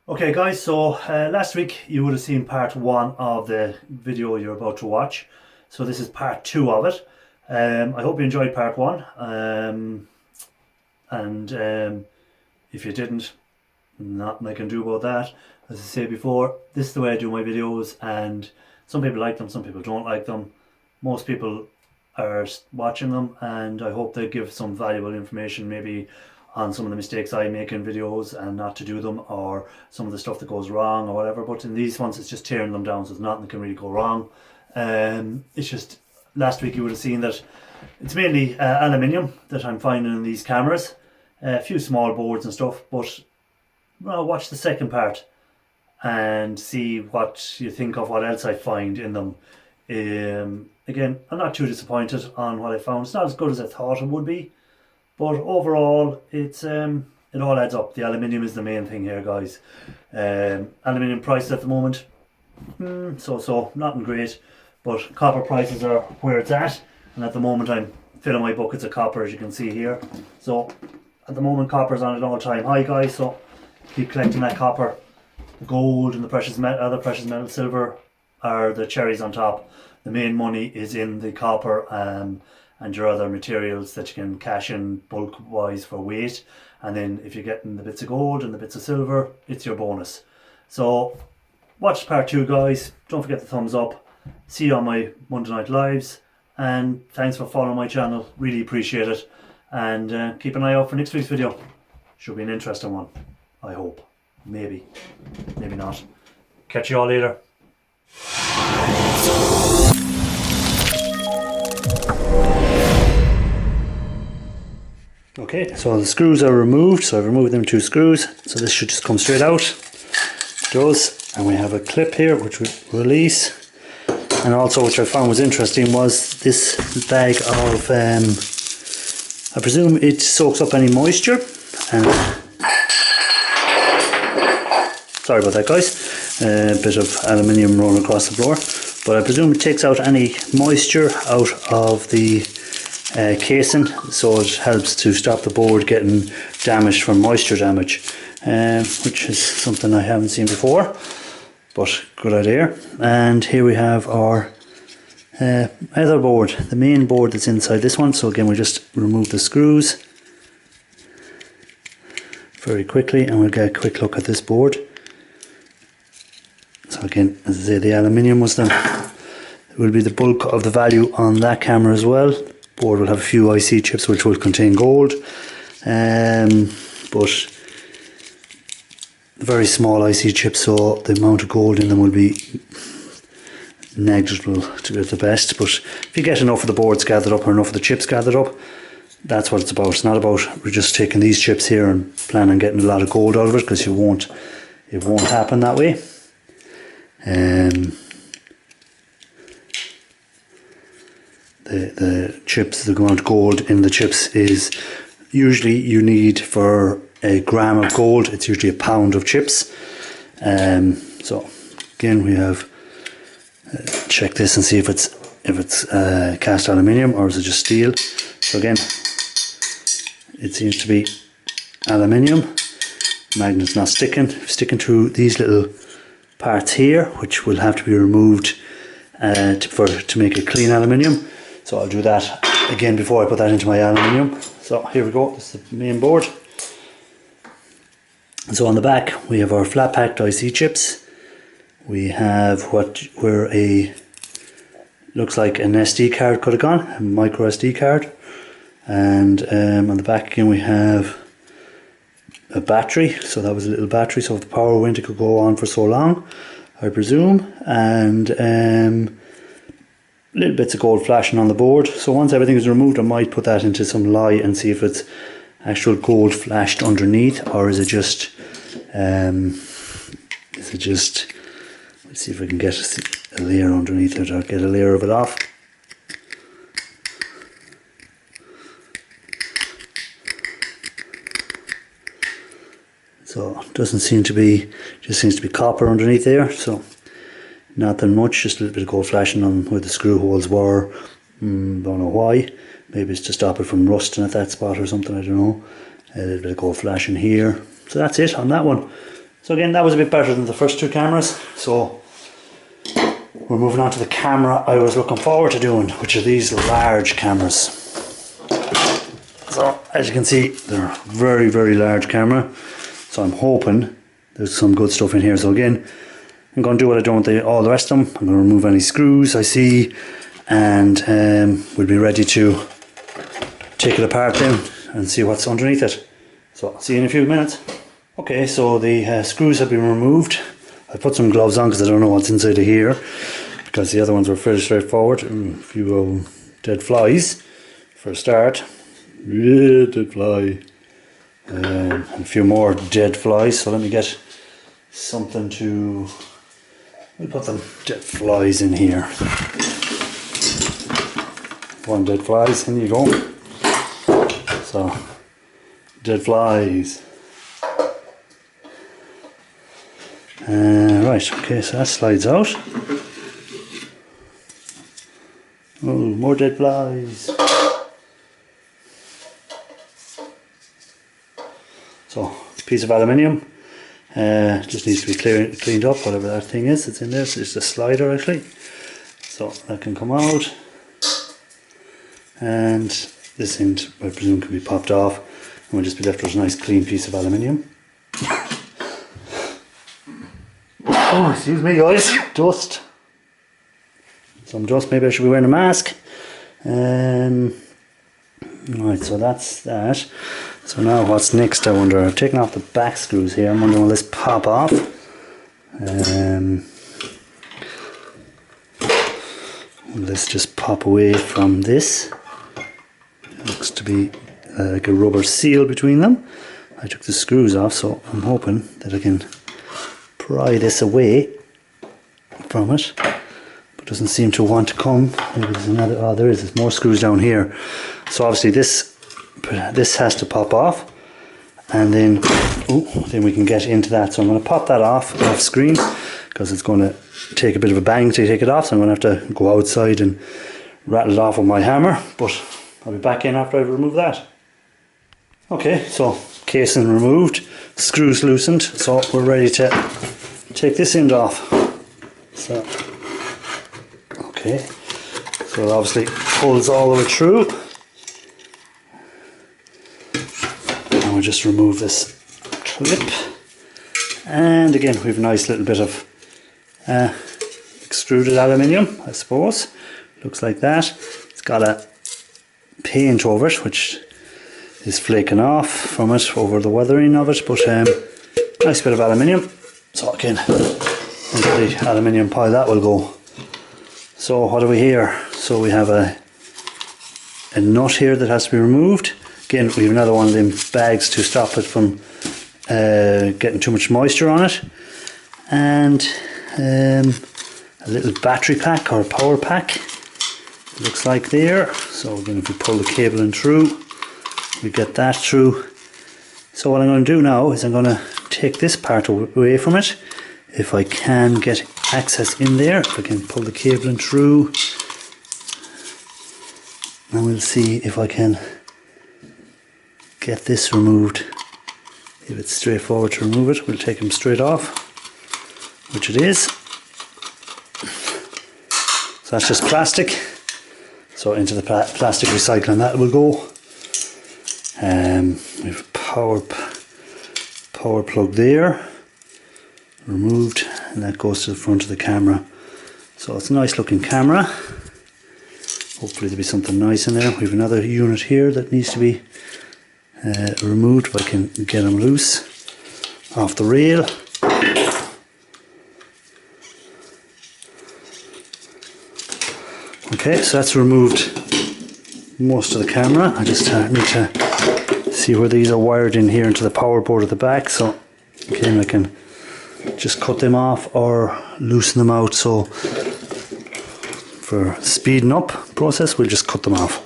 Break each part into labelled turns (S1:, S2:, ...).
S1: Okay guys, so last week you would have seen part one of the video you're about to watch. So this is part two of it. I hope you enjoyed part one. And if you didn't, nothing I can do about that. As I said before, this is the way I do my videos, and some people like them, some people don't like them. Most people are watching them, and I hope they give some valuable information, maybe on some of the mistakes I make in videos and not to do them, or some of the stuff that goes wrong or whatever. But in these ones, it's just tearing them down, so there's nothing that can really go wrong. It's just, last week you would have seen that it's mainly aluminium that I'm finding in these cameras. A few small boards and stuff, but well, watch the second part and see what you think of what else I find in them. Again, I'm not too disappointed on what I found. It's not as good as I thought it would be, but overall it's it all adds up. The aluminium is the main thing here, guys. Aluminium prices at the moment, so nothing great, but copper prices are where it's at, and at the moment I'm filling my buckets of copper, as you can see here. So at the moment copper's on an all-time high, guys, so keep collecting that copper. The gold and the precious metal, other precious metal, silver are the cherries on top. The main money is in the copper and your other materials that you can cash in bulk wise for weight. And then if you're getting the bits of gold and the bits of silver, it's your bonus. So watch part two, guys. Don't forget the thumbs up. See you on my Monday night lives, and thanks for following my channel. Really appreciate it. And keep an eye out for next week's video. Should be an interesting one, I hope. Maybe not. Catch you all later. Okay, so the screws are removed, so I've removed them 2 screws, so this should just come straight out. It does, and we have a clip here which we release. And also, which I found was interesting, was this bag of I presume it soaks up any moisture, and sorry about that, guys, a bit of aluminium rolling across the floor, but I presume it takes out any moisture out of the casing, so it helps to stop the board getting damaged from moisture damage, which is something I haven't seen before, but good idea. And here we have our other board, the main board that's inside this one. So again, we just remove the screws very quickly, and we'll get a quick look at this board. So again, as I say, the aluminium was will be the bulk of the value on that camera as well. The board will have a few IC chips which will contain gold, but very small IC chips, so the amount of gold in them will be negligible to be at the best. But if you get enough of the boards gathered up or enough of the chips gathered up, that's what it's about. It's not about we're just taking these chips here and plan on getting a lot of gold out of it, because it won't happen that way. The chips, the amount of gold in the chips is usually, you need for a gram of gold, it's usually a pound of chips. So again, we have check this and see if it's cast aluminium or is it just steel. So again, it seems to be aluminium. Magnet's not sticking to these little parts here, which will have to be removed to make it clean aluminium. So I'll do that again before I put that into my aluminium. So here we go, this is the main board. So on the back we have our flat packed IC chips. We have looks like an SD card could have gone, a micro SD card. And on the back again we have a battery, so that was a little battery, so if the power went it could go on for so long, I presume. And little bits of gold flashing on the board. So once everything is removed, I might put that into some lye and see if it's actual gold flashed underneath, or is it just let's see if I can get a layer underneath it, or get a layer of it off. So it doesn't seem to be, just seems to be copper underneath there, so nothing much, just a little bit of gold flashing on where the screw holes were. Don't know why, maybe it's to stop it from rusting at that spot or something, I don't know. A little bit of gold flashing here. So that's it on that one. So again, that was a bit better than the first two cameras. So we're moving on to the camera I was looking forward to doing, which are these large cameras. So as you can see, they're a very, very large camera. So I'm hoping there's some good stuff in here. So again, I'm going to do what I done with all the rest of them. I'm going to remove any screws I see, and we'll be ready to take it apart then and see what's underneath it. So I'll see you in a few minutes. Okay, so the screws have been removed. I put some gloves on because I don't know what's inside of here, because the other ones were fairly straightforward. A few dead flies for a start. Yeah, dead fly. And a few more dead flies. So let me get something to... we'll put them dead flies in here. One dead flies, in you go. So, dead flies. Right, okay, so that slides out. Oh, more dead flies. So, piece of aluminium. Just needs to be cleaned up, whatever that thing is. It's in there. So it's a slider actually. So that can come out. And this end, I presume, can be popped off. And we'll just be left with a nice clean piece of aluminium. Oh, excuse me guys, dust. Some dust, maybe I should be wearing a mask. Right, so that's that. So now what's next, I wonder? I've taken off the back screws here. I'm wondering will this pop off? Will this just pop away from this? It looks to be like a rubber seal between them. I took the screws off, so I'm hoping that I can pry this away from it. But it doesn't seem to want to come. Maybe there's another, oh there is, there's more screws down here. So obviously this has to pop off, and then we can get into that. So I'm going to pop that off screen because it's going to take a bit of a bang to take it off, so I'm going to have to go outside and rattle it off with my hammer, but I'll be back in after I've removed that. Okay, so casing removed, screws loosened, so we're ready to take this end off. So okay, so it obviously pulls all the way through. We'll just remove this clip, and again we have a nice little bit of extruded aluminium, I suppose. Looks like that. It's got a paint over it which is flaking off from it over the weathering of it, but nice bit of aluminium. So again, into the aluminium pile that will go. So what do we here? So we have a nut here that has to be removed. Again, we have another one of them bags to stop it from getting too much moisture on it, and a little battery pack or power pack, it looks like there. So again, if we pull the cable in through, we get that through. So what I'm going to do now is I'm going to take this part away from it, if I can get access in there, if I can pull the cable in through, and we'll see if I can get this removed. If it's straightforward to remove it, we'll take them straight off, which it is. So that's just plastic. So into the plastic recycling that will go. We have a power plug there, removed, and that goes to the front of the camera. So it's a nice looking camera. Hopefully there'll be something nice in there. We have another unit here that needs to be removed, if I can get them loose off the rail. Okay, so that's removed most of the camera. I just need to see where these are wired in here into the power board at the back, so again I can just cut them off or loosen them out. So for speeding up process, we'll just cut them off.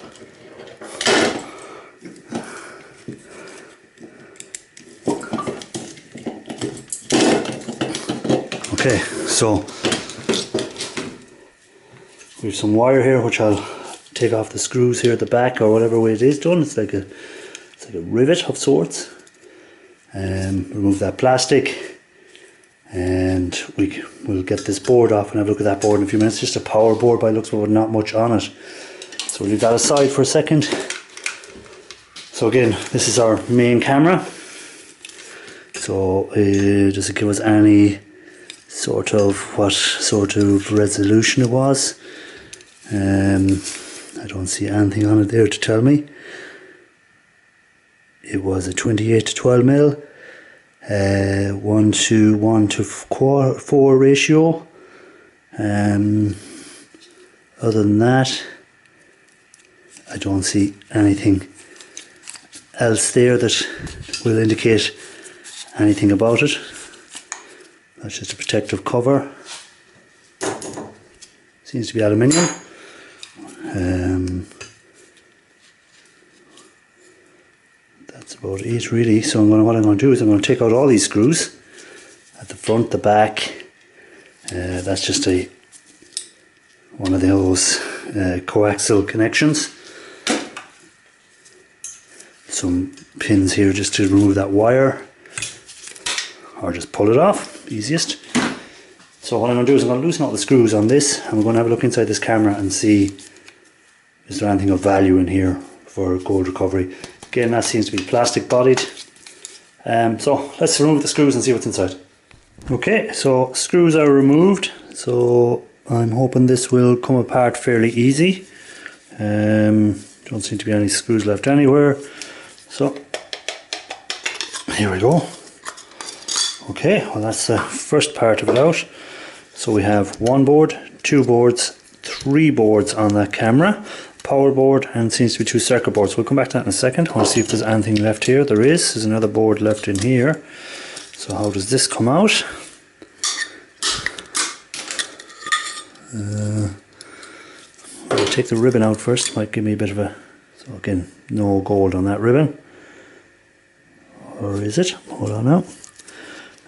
S1: Okay, so we have some wire here which I'll take off the screws here at the back, or whatever way it is done. It's like a rivet of sorts. Remove that plastic. and we'll get this board off and have a look at that board in a few minutes. Just a power board by looks, but not much on it. So we'll leave that aside for a second. So again, this is our main camera. So does it give us any sort of what sort of resolution it was? I don't see anything on it there to tell me. It was a 28 to 12 mil, 1 to 4 ratio. Other than that, I don't see anything else there that will indicate anything about it. That's just a protective cover. Seems to be aluminium. That's about it really. So what I'm going to do is I'm going to take out all these screws at the front, the back. That's just one of those coaxial connections. Some pins here just to remove that wire, or just pull it off, easiest. So what I'm going to do is I'm going to loosen all the screws on this, and we're going to have a look inside this camera and see is there anything of value in here for gold recovery. Again, that seems to be plastic bodied. So let's remove the screws and see what's inside. Okay, so screws are removed, so I'm hoping this will come apart fairly easy. Don't seem to be any screws left anywhere. So here we go. Okay, well that's the first part of it out. So we have one board, two boards, three boards on that camera, power board, and seems to be two circuit boards. We'll come back to that in a second. I want to see if there's anything left here. There is. There's another board left in here. So how does this come out? I'll take the ribbon out first. Might give me a bit of a... So again, no gold on that ribbon. Or is it? Hold on now.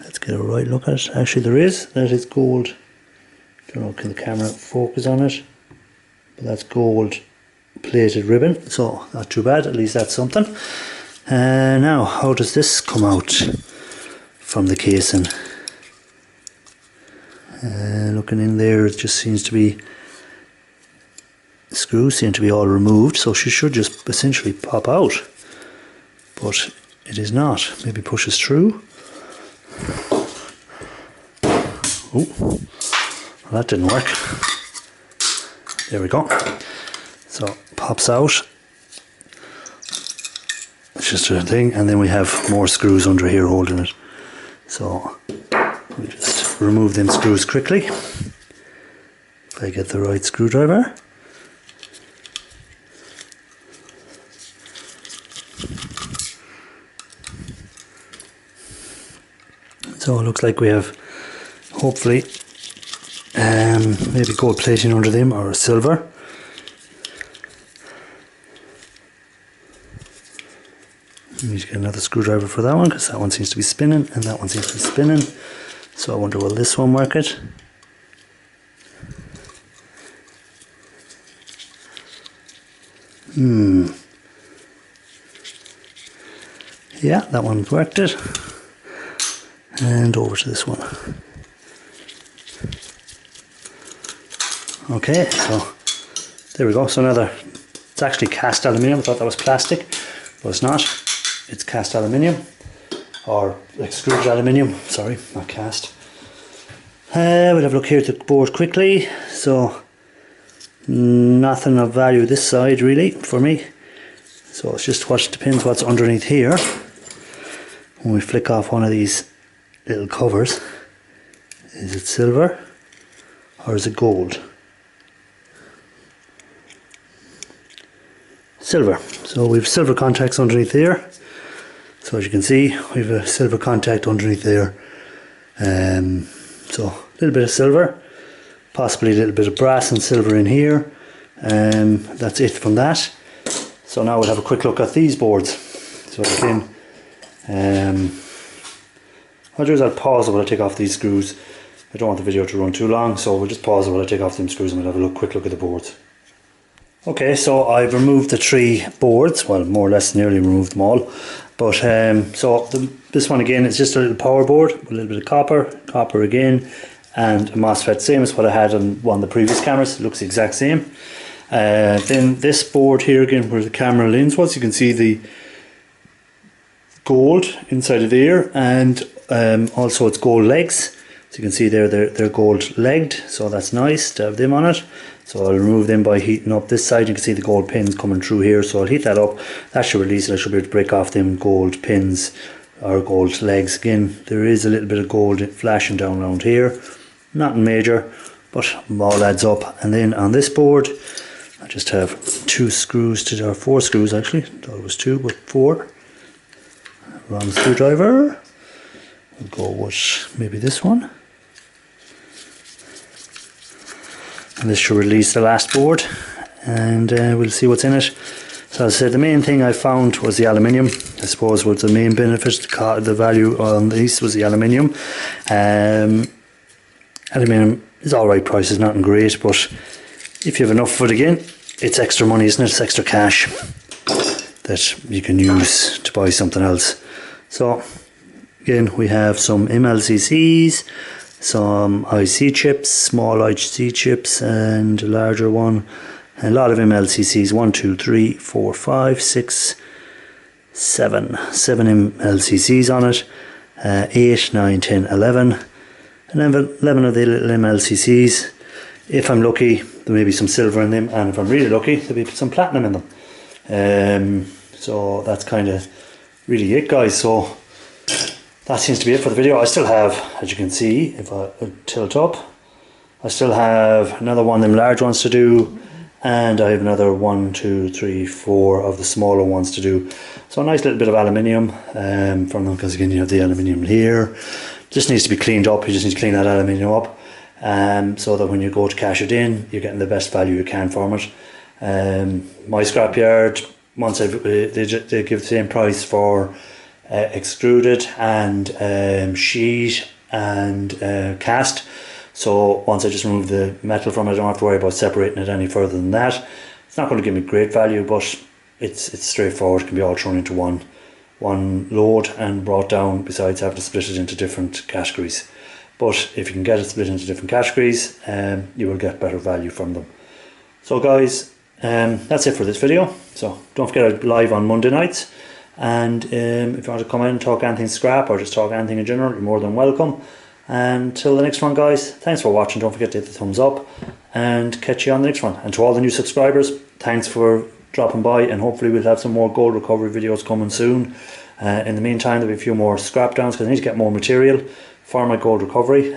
S1: Let's get a right look at it. Actually there is. That is gold. Don't know, can the camera focus on it? But that's gold plated ribbon. So not too bad. At least that's something. Now, how does this come out from the casing? Looking in there, it just seems to be... Screws seem to be all removed, so she should just essentially pop out. But it is not. Maybe pushes through. Oh, well, that didn't work. There we go. So pops out. It's just a thing, and then we have more screws under here holding it. So we just remove them screws quickly. If I get the right screwdriver. So it looks like we have, hopefully, maybe gold plating under them, or silver. Need to get another screwdriver for that one, because that one seems to be spinning and that one seems to be spinning. So I wonder, will this one work it? Yeah, that one worked it. And over to this one. Okay, so there we go. So another, it's actually cast aluminium. I thought that was plastic, but it's not. It's cast aluminium, or extruded aluminium. Sorry, not cast. We'll have a look here at the board quickly. So nothing of value this side really for me. So it's just what depends what's underneath here. When we flick off one of these little covers, is it silver or is it gold? Silver. So we've silver contacts underneath there. So as you can see, we have a silver contact underneath there. So a little bit of silver, possibly a little bit of brass and silver in here. That's it from that. So now we'll have a quick look at these boards. So again, what I'll do is I'll pause it while I take off these screws. I don't want the video to run too long, so we'll just pause it while I take off them screws and we'll have a quick look at the boards. Okay, so I've removed the three boards, well, more or less nearly removed them all. But this one again is just a little power board with a little bit of copper again, and a MOSFET, same as what I had on one of the previous cameras. It looks the exact same. Then this board here again, where the camera lens was, you can see the gold inside of there, and also it's gold legs. So you can see there they're gold legged, so that's nice to have them on it. So I'll remove them by heating up this side. You can see the gold pins coming through here, so I'll heat that up. That should release it. I should be able to break off them gold pins or gold legs. Again, there is a little bit of gold flashing down around here, nothing major, but all adds up. And then on this board I just have 2 screws or 4 screws actually. Thought it was 2 but 4. Wrong screwdriver. We'll go with maybe this one. And this should release the last board, and we'll see what's in it. So as I said, the main thing I found was the aluminium. I suppose was the main benefit. The value on these was the aluminium. Aluminium is alright price, is nothing great, but if you have enough of it, again, it's extra money, isn't it? It's extra cash that you can use to buy something else. So again, we have some MLCCs, some IC chips, small IC chips and a larger one. A lot of MLCCs, 1, 2, 3, 4, 5, 6, 7 MLCCs on it, 8, 9, 10, 11, and 11 of the little MLCCs. If I'm lucky, there may be some silver in them, and if I'm really lucky, there'll be some platinum in them. So that's kind of really it, guys. So that seems to be it for the video. I still have, as you can see, if I tilt up, I still have another one of them large ones to do, and I have another 1, 2, 3, 4 of the smaller ones to do. So a nice little bit of aluminium from them, because again you have the aluminium here. Just needs to be cleaned up. You just need to clean that aluminium up, so that when you go to cash it in, you're getting the best value you can from it. My scrapyard, once they give the same price for extruded and sheet and cast. So once I just remove the metal from it, I don't have to worry about separating it any further than that. It's not going to give me great value, but it's straightforward. It can be all thrown into one load and brought down, besides having to split it into different categories. But if you can get it split into different categories, you will get better value from them. So guys, that's it for this video. So don't forget I'm live on Monday nights. And if you want to come in and talk anything scrap or just talk anything in general, you're more than welcome. Until the next one, guys, thanks for watching. Don't forget to hit the thumbs up, and catch you on the next one. And to all the new subscribers, thanks for dropping by, and hopefully we'll have some more gold recovery videos coming soon. In the meantime, there'll be a few more scrap downs, because I need to get more material for my gold recovery.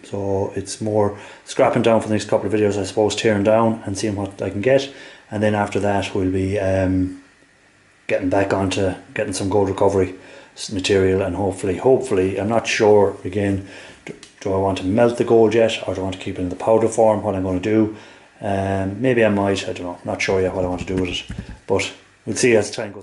S1: So it's more scrapping down for the next couple of videos, I suppose, tearing down and seeing what I can get. And then after that we'll be getting back onto getting some gold recovery material, and hopefully, I'm not sure, again, do I want to melt the gold yet, or do I want to keep it in the powder form, what I'm going to do. Maybe I might, I don't know, not sure yet what I want to do with it, but we'll see as time goes.